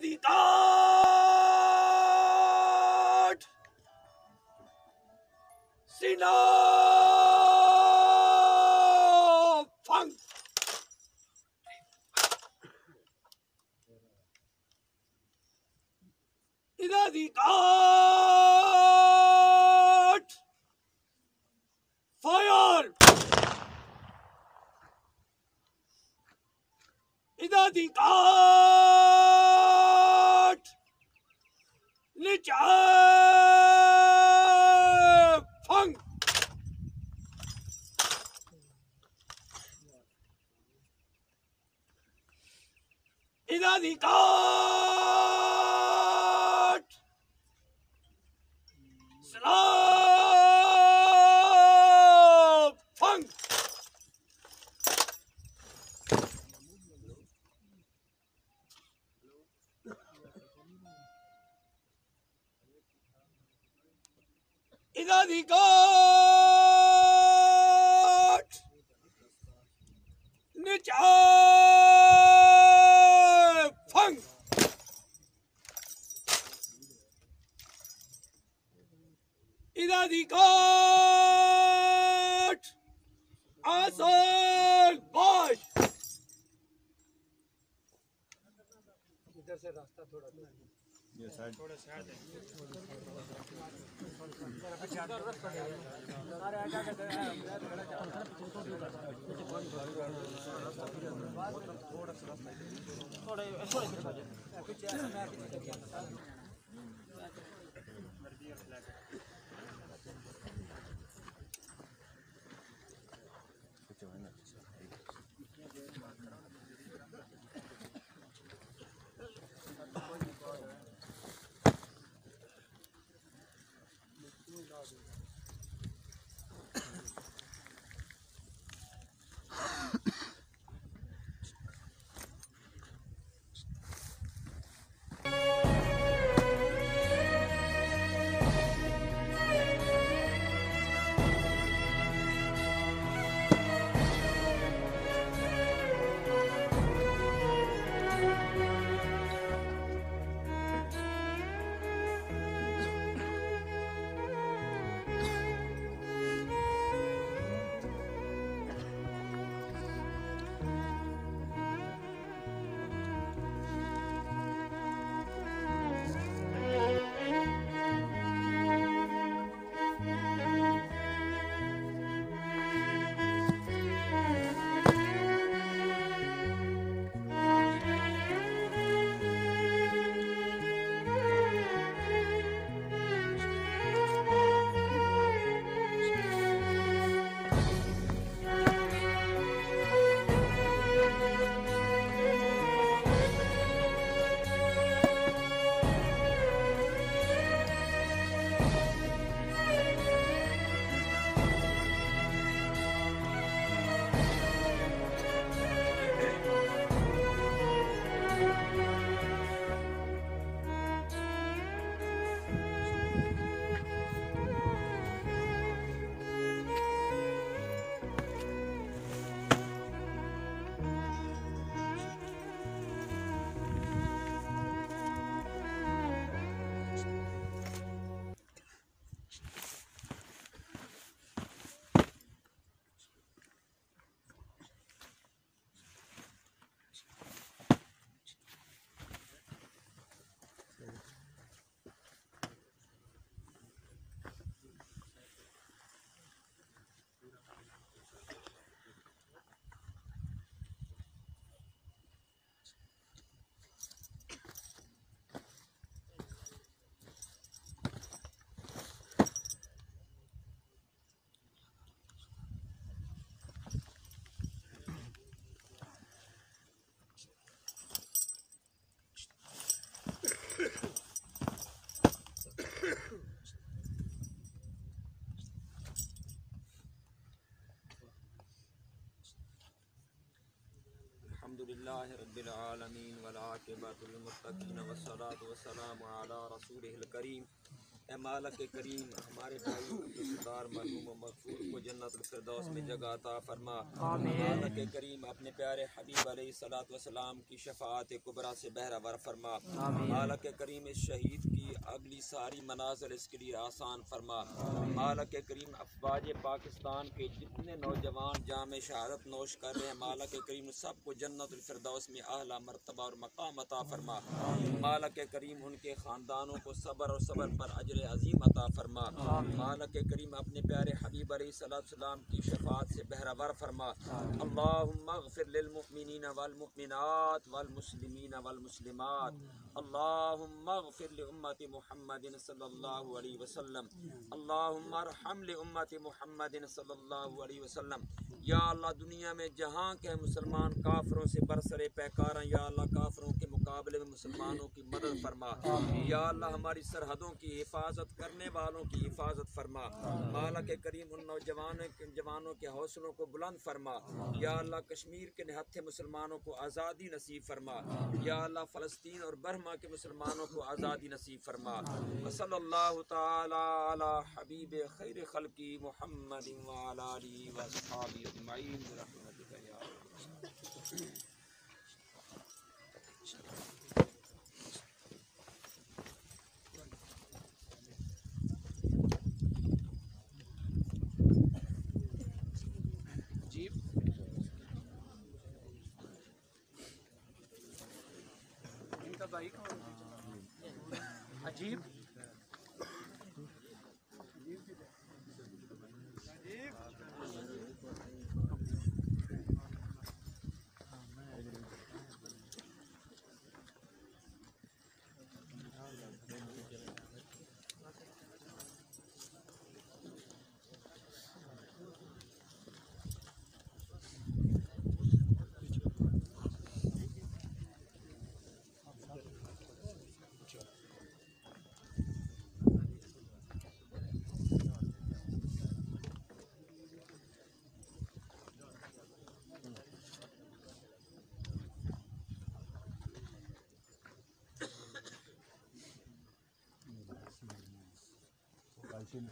दी काट सीना फंग इधर दी काट फायर इधर दी काट नीचे फंग इधर दी काट स्लाब फंग इधर दी काट नीचे फंग इधर दी काट आसान बाश इधर से रास्ता थोड़ा ये साइड थोड़ा साइड दे अल्हम्दुलिल्लाहि रब्बिल आलमीन वल आक़िबतुल मुत्तक़ीन वस्सलातु वस्सलामु अला रसूलिहिल करीम। ए मालिक करीम हमारे भाई सरदार मरहूम व मगफूर को जन्नतुल फिरदौस में जगह अता फरमा। मालिक करीम अपने प्यारे हबीब अलैहिस्सलातु वस्सलाम की शफाअत कुबरा से बहरावर फरमा। मालिक करीम इस शहीद की अगली सारी मनाज़िल इसके लिए आसान फरमा। मालिक करीम अफवाज पाकिस्तान के जितने नौजवान जाम शहादत नोश कर रहे हैं मालिक करीम सबको जन्नतुल फिरदौस में आला मर्तबा और मकाम अता फरमा। मालिक करीम उनके ख़ानदानों को सब्र और सब्र पर अजर अजीम अता फरमा। मालिक करीम अपने प्यारे हबीब अलैहिस्सलाम की शफाअत से बहरावर फरमा। अल्लाहुम्मा अग़फ़िर लिल मुमिनीन वल मुमिनात वल मुस्लिमीन वल मुस्लिमात। अल्लाहुम्मा अग़फ़िर लि उम्मति मुहम्मदिन सल्लल्लाहु अलैहि वसल्लम। अल्लाहुम्मा अरहम लि उम्मति मुहम्मदिन सल्लल्लाहु अलैहि वसल्लम। या अल्लाह दुनिया में जहाँ के मुसलमान काफिरों से बरसरे पैकार हैं, या अल्लाह काफिरों के मुकाबले में मुसलमानों की मदद फरमा। या अल्लाह हमारी सरहदों की हिफाजत करने वालों की हिफाजत फरमा। मालिक करीम उन जवानों के हौसलों को बुलंद फरमा। या अल्लाह कश्मीर के निहत्थे मुसलमानों को आज़ादी नसीब फरमा। या अल्लाह फ़लस्तीन और बर्मा के मुसलमानों को आज़ादी नसीब फरमा। सल्लल्लाहु तआला अला हबीब खैर खल्क़ी मुहम्मदिन व अला आलिहि व अस्हाबिही अजमईन बिरहमतिका या अरहम। इनका भाई कौन है? अजीब Sin